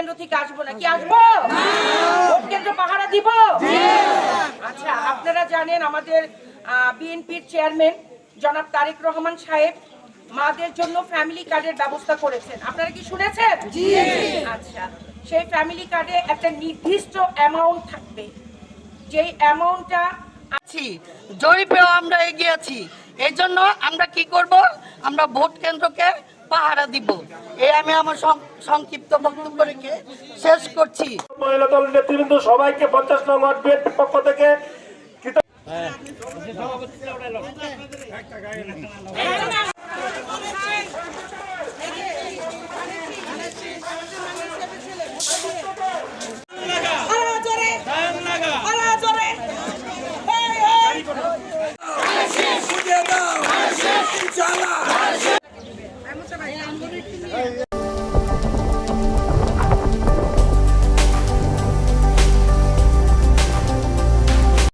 কেন্দ্র থেকে আসবো না, কি আসবো? ভোট কেন্দ্র পাহারা দিব। আচ্ছা, আপনারা জানেন আমাদের বিএনপির চেয়ারম্যান জনাব তারেক রহমান সাহেব মাদের জন্য ফ্যামিলি কার্ডের ব্যবস্থা করেছেন, আপনারা কি শুনেছেন? আচ্ছা, সেই ফ্যামিলি কার্ডে একটা নির্দিষ্ট অ্যামাউন্ট থাকবে, যেই অ্যামাউন্টটা আছি জরিপেও আমরা এগিয়ে আছি। এই জন্য আমরা কি করব, আমরা ভোট কেন্দ্রকে পাহারা দিব। এই আমি আমার সংক্ষিপ্ত বক্তব্য রেখে শেষ করছি। মহিলা দলের নেতৃবৃন্দ সবাইকে 50 নং ওয়ার্ড বিএনপির পক্ষ থেকে হ্যাঁ